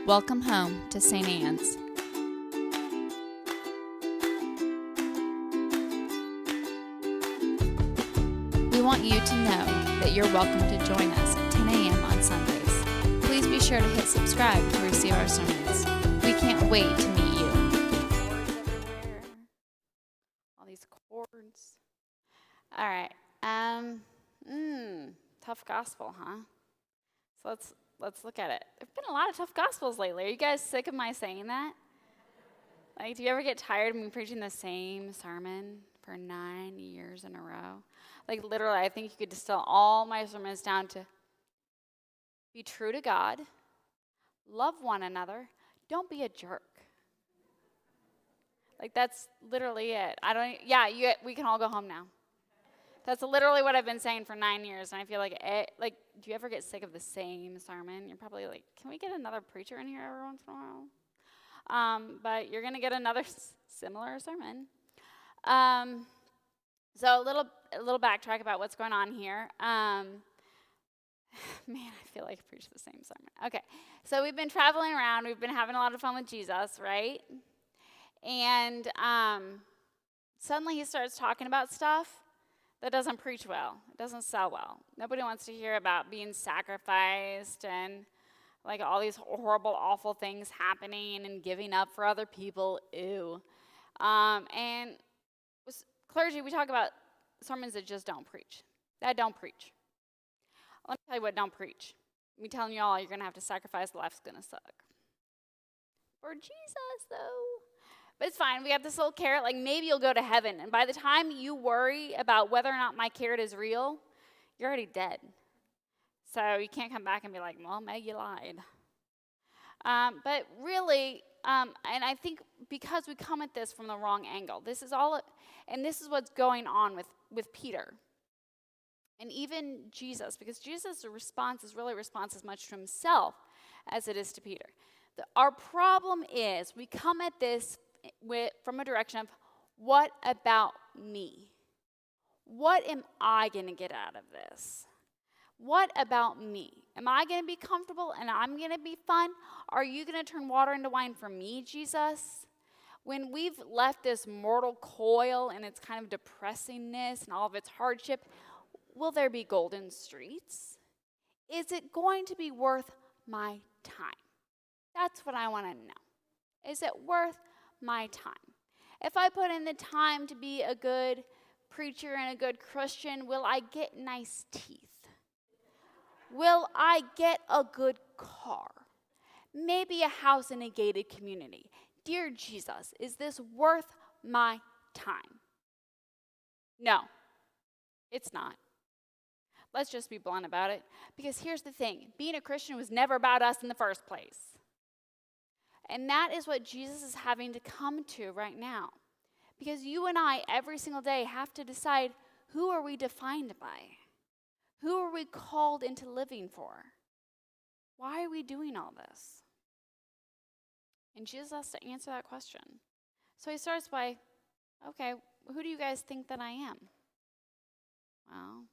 Welcome home to St. Anne's. We want you to know that you're welcome to join us at 10 a.m. on Sundays. Please be sure to hit subscribe to receive our sermons. We can't wait to meet you. Chords everywhere. All these chords. All right. Tough gospel, huh? So let's look at it. There've been a lot of tough gospels lately. Are you guys sick of my saying that? Like, do you ever get tired of me preaching the same sermon for 9 years in a row? Like, literally, I think you could distill all my sermons down to be true to God, love one another, don't be a jerk. Like, that's literally it. We can all go home now. That's literally what I've been saying for 9 years, and I feel like, do you ever get sick of the same sermon? You're probably like, can we get another preacher in here every once in a while? But you're going to get another similar sermon. So a little backtrack about what's going on here. Man, I feel like I preached the same sermon. Okay, so we've been traveling around. We've been having a lot of fun with Jesus, right? And suddenly he starts talking about stuff that doesn't preach well. It doesn't sell well. Nobody wants to hear about being sacrificed and like all these horrible, awful things happening and giving up for other people. Ew. And with clergy, we talk about sermons that just don't preach. That don't preach. Let me tell you what don't preach. Me telling you all you're going to have to sacrifice, life's going to suck. For Jesus, though. But it's fine. We have this little carrot, like maybe you'll go to heaven. And by the time you worry about whether or not my carrot is real, you're already dead. So you can't come back and be like, well, Meg, you lied. But really, and I think because we come at this from the wrong angle, this is what's going on with Peter. And even Jesus, because Jesus' response is really a response as much to himself as it is to Peter. Our problem is we come at this from a direction of, what about me? What am I going to get out of this? What about me? Am I going to be comfortable and I'm going to be fun? Are you going to turn water into wine for me, Jesus? When we've left this mortal coil and its kind of depressingness and all of its hardship, will there be golden streets? Is it going to be worth my time? That's what I want to know. Is it worth my time? If I put in the time to be a good preacher and a good Christian, will I get nice teeth? Will I get a good car? Maybe a house in a gated community. Dear Jesus, is this worth my time? No, it's not. Let's just be blunt about it. Because here's the thing. Being a Christian was never about us in the first place. And that is what Jesus is having to come to right now. Because you and I, every single day, have to decide, who are we defined by? Who are we called into living for? Why are we doing all this? And Jesus has to answer that question. So he starts by, okay, who do you guys think that I am? Well,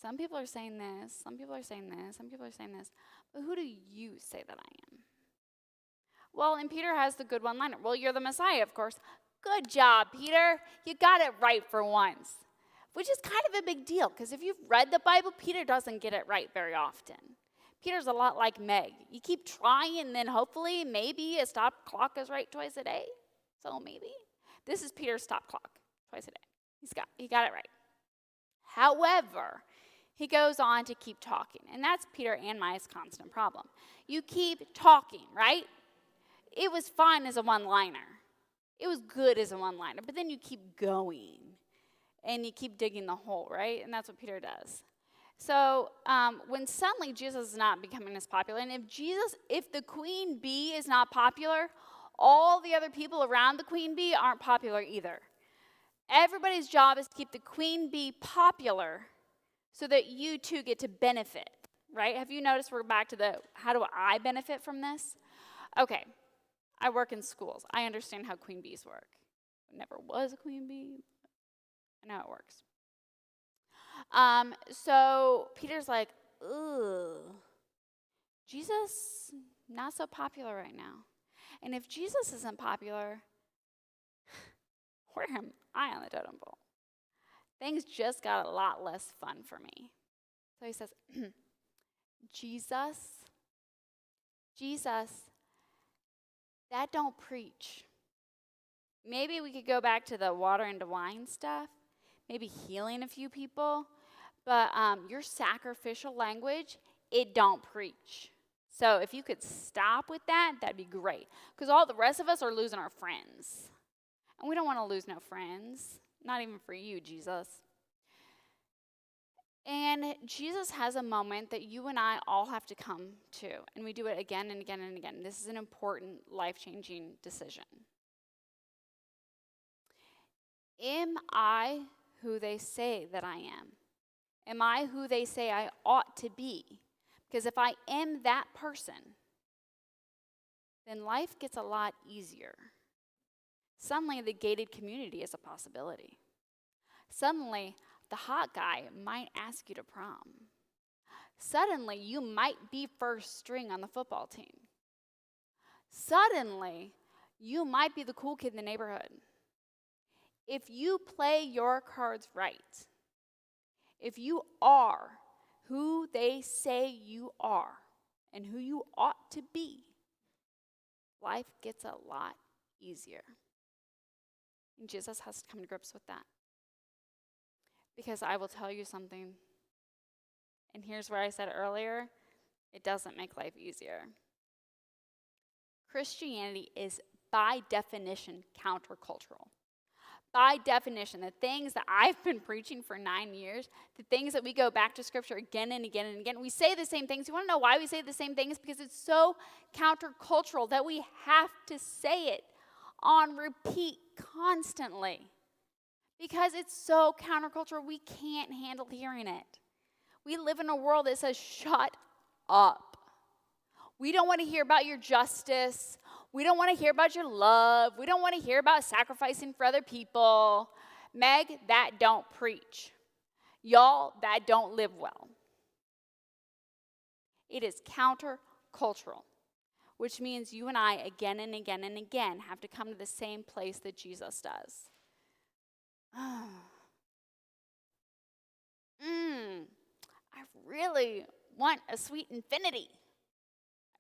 some people are saying this, some people are saying this, some people are saying this, but who do you say that I am? Well, and Peter has the good one-liner. Well, you're the Messiah, of course. Good job, Peter. You got it right for once. Which is kind of a big deal, because if you've read the Bible, Peter doesn't get it right very often. Peter's a lot like Meg. You keep trying, and then hopefully, maybe a stop clock is right twice a day. So maybe. This is Peter's stop clock, twice a day. He got it right. However, he goes on to keep talking. And that's Peter and my constant problem. You keep talking, right? It was fine as a one-liner. It was good as a one-liner. But then you keep going. And you keep digging the hole, right? And that's what Peter does. So when suddenly Jesus is not becoming as popular, and if the queen bee is not popular, all the other people around the queen bee aren't popular either. Everybody's job is to keep the queen bee popular so that you too get to benefit, right? Have you noticed we're back to how do I benefit from this? Okay, I work in schools. I understand how queen bees work. I never was a queen bee. I know how it works. So Peter's like, ugh, Jesus not so popular right now. And if Jesus isn't popular, where am I on the totem pole? Things just got a lot less fun for me. So he says, Jesus, that don't preach. Maybe we could go back to the water into wine stuff, maybe healing a few people, but your sacrificial language, it don't preach. So if you could stop with that, that'd be great. Because all the rest of us are losing our friends. And we don't want to lose no friends. Not even for you, Jesus. And Jesus has a moment that you and I all have to come to. And we do it again and again and again. This is an important, life-changing decision. Am I who they say that I am? Am I who they say I ought to be? Because if I am that person, then life gets a lot easier. Suddenly, the gated community is a possibility. Suddenly, the hot guy might ask you to prom. Suddenly, you might be first string on the football team. Suddenly, you might be the cool kid in the neighborhood. If you play your cards right, if you are who they say you are and who you ought to be, life gets a lot easier. And Jesus has to come to grips with that. Because I will tell you something, and here's where I said earlier, it doesn't make life easier. Christianity is, by definition, countercultural. By definition, the things that I've been preaching for 9 years, the things that we go back to Scripture again and again and again, we say the same things. You want to know why we say the same things? Because it's so countercultural that we have to say it on repeat constantly. Because it's so countercultural, we can't handle hearing it. We live in a world that says, shut up. We don't want to hear about your justice. We don't want to hear about your love. We don't want to hear about sacrificing for other people. Meg, that don't preach. Y'all, that don't live well. It is countercultural, which means you and I, again and again and again, have to come to the same place that Jesus does. I really want a sweet infinity.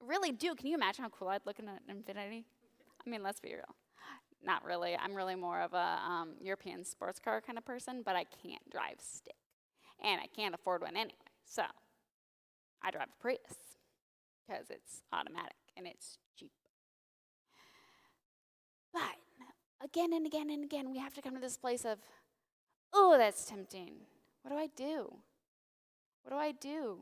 I really do. Can you imagine how cool I'd look in an infinity? I mean, let's be real. Not really. I'm really more of a European sports car kind of person, but I can't drive stick. And I can't afford one anyway. So I drive a Prius because it's automatic and it's cheap. But again and again and again, we have to come to this place of, oh, that's tempting. What do I do? What do I do?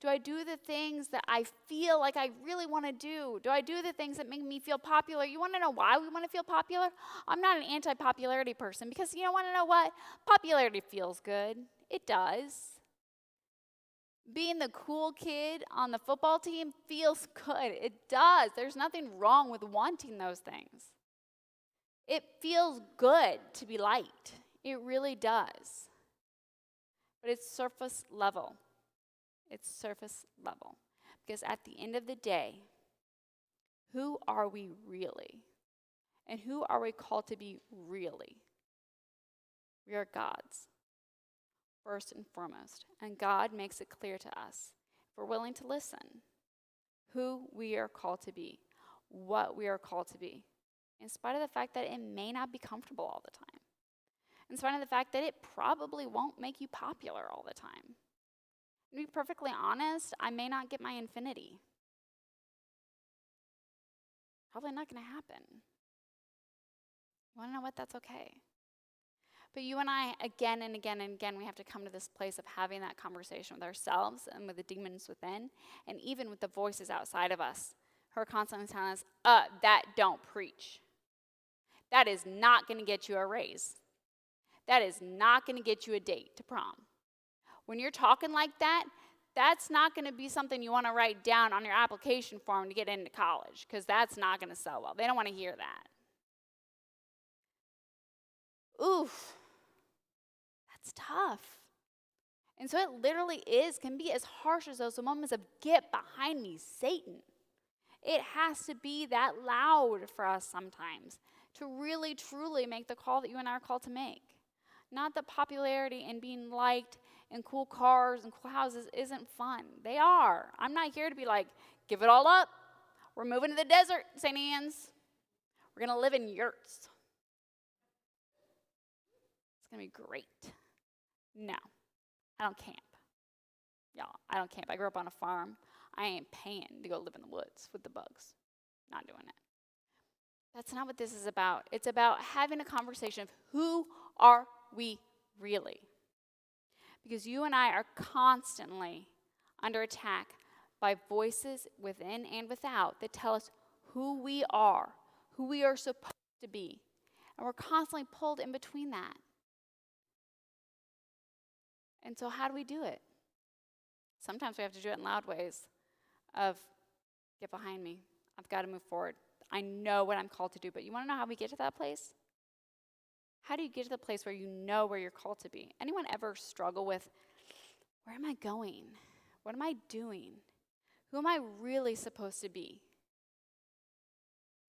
Do I do the things that I feel like I really want to do? Do I do the things that make me feel popular? You want to know why we want to feel popular? I'm not an anti-popularity person because you want to know what? Popularity feels good. It does. Being the cool kid on the football team feels good. It does. There's nothing wrong with wanting those things. It feels good to be liked. It really does. But it's surface level. It's surface level. Because at the end of the day, who are we really? And who are we called to be really? We are God's, first and foremost. And God makes it clear to us, if we're willing to listen, who we are called to be, what we are called to be, in spite of the fact that it may not be comfortable all the time. In spite of the fact that it probably won't make you popular all the time. To be perfectly honest, I may not get my infinity. Probably not going to happen. You want to know what? That's okay. But you and I, again and again and again, we have to come to this place of having that conversation with ourselves and with the demons within, and even with the voices outside of us who are constantly telling us, that don't preach. That is not going to get you a raise. That is not going to get you a date to prom. When you're talking like that, that's not going to be something you want to write down on your application form to get into college, because that's not going to sell well. They don't want to hear that. Oof. That's tough. And so it literally can be as harsh as those moments of, get behind me, Satan. It has to be that loud for us sometimes to really, truly make the call that you and I are called to make. Not that popularity and being liked and cool cars and cool houses isn't fun. They are. I'm not here to be like, give it all up. We're moving to the desert, St. Anne's. We're going to live in yurts. It's going to be great. No, I don't camp. Y'all, I don't camp. I grew up on a farm. I ain't paying to go live in the woods with the bugs. Not doing it. That's not what this is about. It's about having a conversation of who are we really? Because you and I are constantly under attack by voices within and without that tell us who we are supposed to be. And we're constantly pulled in between that. And so how do we do it? Sometimes we have to do it in loud ways of, get behind me. I've got to move forward. I know what I'm called to do. But you want to know how we get to that place? How do you get to the place where you know where you're called to be? Anyone ever struggle with, where am I going? What am I doing? Who am I really supposed to be?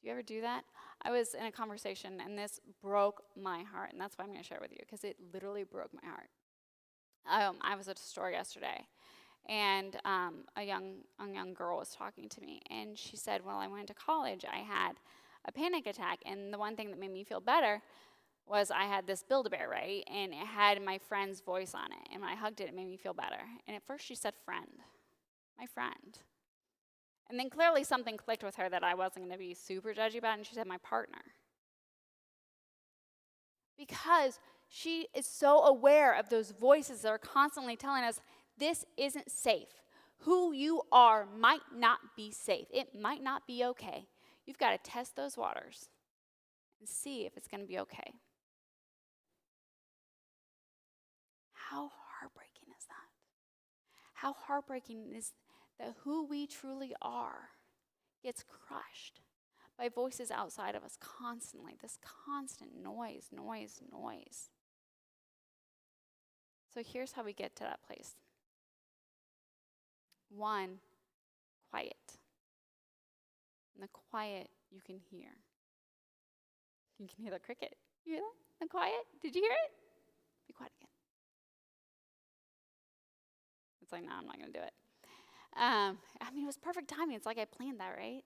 Do you ever do that? I was in a conversation, and this broke my heart, and that's why I'm going to share it with you, because it literally broke my heart. I was at a store yesterday, and a young girl was talking to me, and she said, well, I went to college, I had a panic attack, and the one thing that made me feel better was I had this Build-A-Bear, right, and it had my friend's voice on it, and when I hugged it, it made me feel better. And at first she said friend, my friend. And then clearly something clicked with her that I wasn't going to be super judgy about, and she said my partner. Because she is so aware of those voices that are constantly telling us, this isn't safe. Who you are might not be safe. It might not be okay. You've got to test those waters and see if it's going to be okay. How heartbreaking is that? How heartbreaking is that who we truly are gets crushed by voices outside of us constantly, this constant noise. So here's how we get to that place. 1, quiet. In the quiet, you can hear. You can hear the cricket. You hear that? The quiet? Did you hear it? Be quiet again. It's like, no, I'm not going to do it. It was perfect timing. It's like I planned that, right?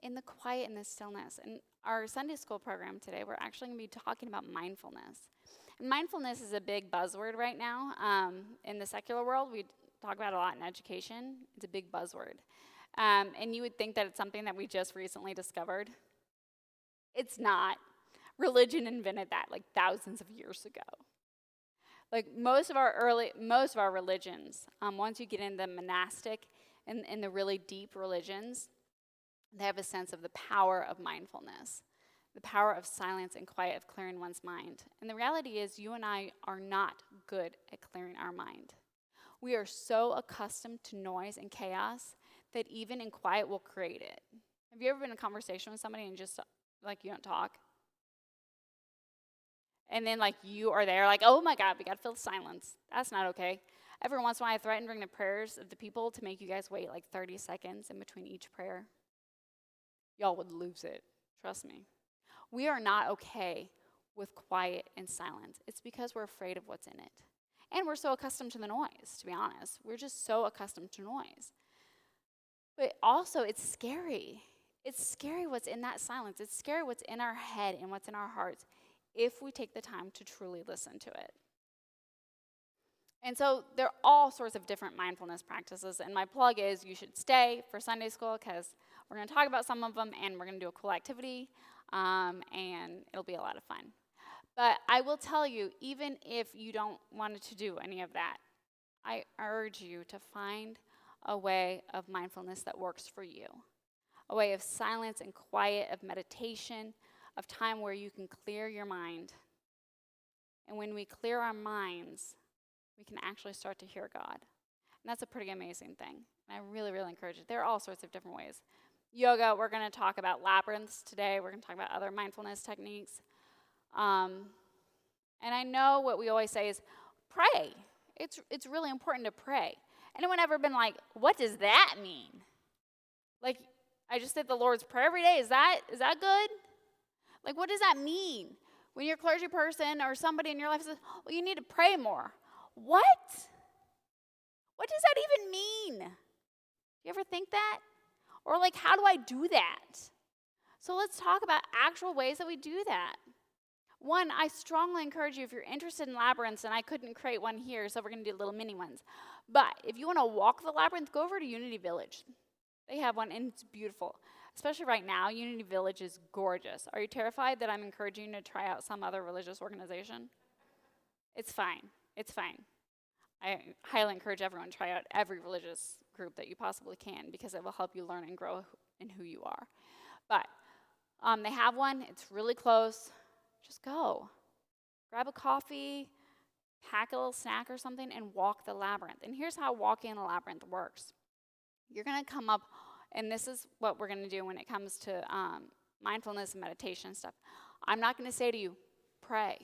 In the quiet and the stillness. And our Sunday school program today, we're actually going to be talking about mindfulness. And mindfulness is a big buzzword right now. In the secular world, we talk about it a lot in education. It's a big buzzword. And you would think that it's something that we just recently discovered. It's not. Religion invented that like thousands of years ago. Like most of our religions, once you get into the monastic and the really deep religions, they have a sense of the power of mindfulness, the power of silence and quiet, of clearing one's mind. And the reality is you and I are not good at clearing our mind. We are so accustomed to noise and chaos that even in quiet we'll create it. Have you ever been in a conversation with somebody and just like you don't talk? And then like you are there like, oh my God, we got to fill the silence. That's not okay. Every once in a while I threaten during the prayers of the people to make you guys wait like 30 seconds in between each prayer. Y'all would lose it. Trust me. We are not okay with quiet and silence. It's because we're afraid of what's in it. And we're so accustomed to the noise, to be honest. We're just so accustomed to noise. But also, it's scary. It's scary what's in that silence. It's scary what's in our head and what's in our hearts if we take the time to truly listen to it. And so there are all sorts of different mindfulness practices. And my plug is you should stay for Sunday school because we're going to talk about some of them and we're going to do a cool activity. And it'll be a lot of fun. But I will tell you, even if you don't want to do any of that, I urge you to find a way of mindfulness that works for you. A way of silence and quiet, of meditation, of time where you can clear your mind. And when we clear our minds, we can actually start to hear God. And that's a pretty amazing thing. And I really, really encourage it. There are all sorts of different ways. Yoga, we're going to talk about labyrinths today. We're going to talk about other mindfulness techniques. And I know what we always say is pray. It's really important to pray. Anyone ever been like, what does that mean? Like, I just say the Lord's Prayer every day. Is that good? Like, what does that mean? When your clergy person or somebody in your life says, well, you need to pray more. What? What does that even mean? Do you ever think that? Or like, how do I do that? So let's talk about actual ways that we do that. One, I strongly encourage you, if you're interested in labyrinths, and I couldn't create one here, so we're going to do little mini ones. But if you want to walk the labyrinth, go over to Unity Village. They have one, and it's beautiful. Especially right now, Unity Village is gorgeous. Are you terrified that I'm encouraging you to try out some other religious organization? It's fine. It's fine. I highly encourage everyone to try out every religious group that you possibly can, because it will help you learn and grow in who you are. But they have one. It's really close. Just go. Grab a coffee, pack a little snack or something, and walk the labyrinth. And here's how walking a labyrinth works. You're going to come up, and this is what we're going to do when it comes to mindfulness and meditation stuff. I'm not going to say to you, pray.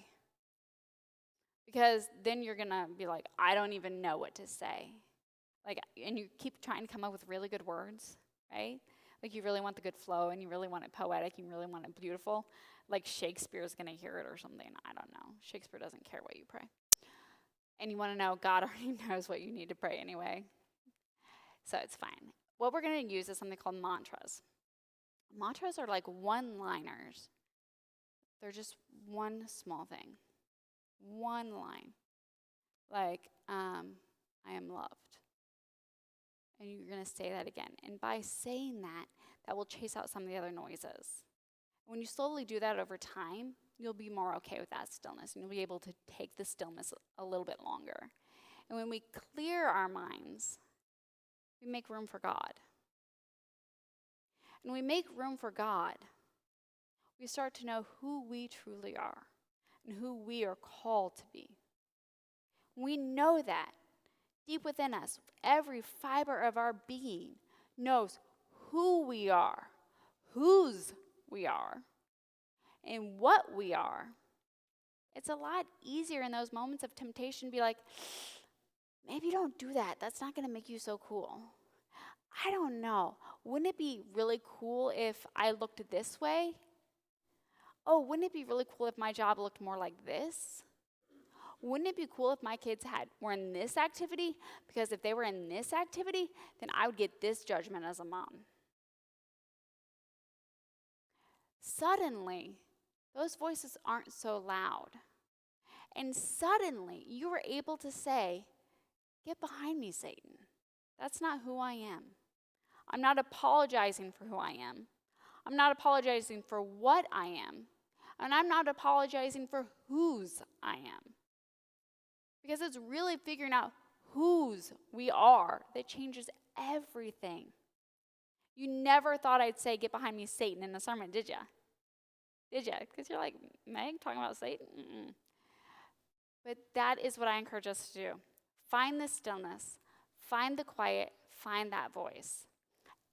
Because then you're going to be like, I don't even know what to say. Like, and you keep trying to come up with really good words, right? Like, you really want the good flow, and you really want it poetic, you really want it beautiful. Like Shakespeare's going to hear it or something. I don't know. Shakespeare doesn't care what you pray. And you want to know God already knows what you need to pray anyway. So it's fine. What we're going to use is something called mantras. Mantras are like one-liners. They're just one small thing. One line. Like, I am loved. And you're going to say that again. And by saying that, that will chase out some of the other noises. When you slowly do that over time, you'll be more okay with that stillness, and you'll be able to take the stillness a little bit longer. And when we clear our minds, we make room for God. And when we make room for God, we start to know who we truly are and who we are called to be. We know that deep within us, every fiber of our being knows who we are, whose we are, and what we are. It's a lot easier in those moments of temptation to be like, maybe don't do that. That's not going to make you so cool. I don't know. Wouldn't it be really cool if I looked this way? Oh, wouldn't it be really cool if my job looked more like this? Wouldn't it be cool if my kids were in this activity? Because if they were in this activity, then I would get this judgment as a mom. Suddenly, those voices aren't so loud. And suddenly, you were able to say, get behind me, Satan. That's not who I am. I'm not apologizing for who I am. I'm not apologizing for what I am. And I'm not apologizing for whose I am. Because it's really figuring out whose we are that changes everything. You never thought I'd say, get behind me, Satan, in the sermon, did you? Did you? Because you're like, Meg, talking about Satan? Mm-mm. But that is what I encourage us to do. Find the stillness, find the quiet, find that voice.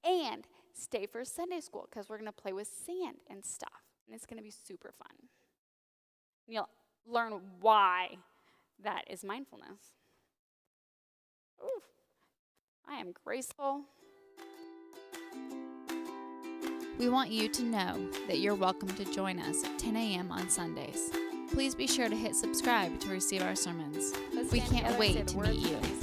And stay for Sunday school, because we're going to play with sand and stuff. And it's going to be super fun. And you'll learn why that is mindfulness. Ooh, I am graceful. We want you to know that you're welcome to join us at 10 a.m. on Sundays. Please be sure to hit subscribe to receive our sermons. We can't wait to meet you.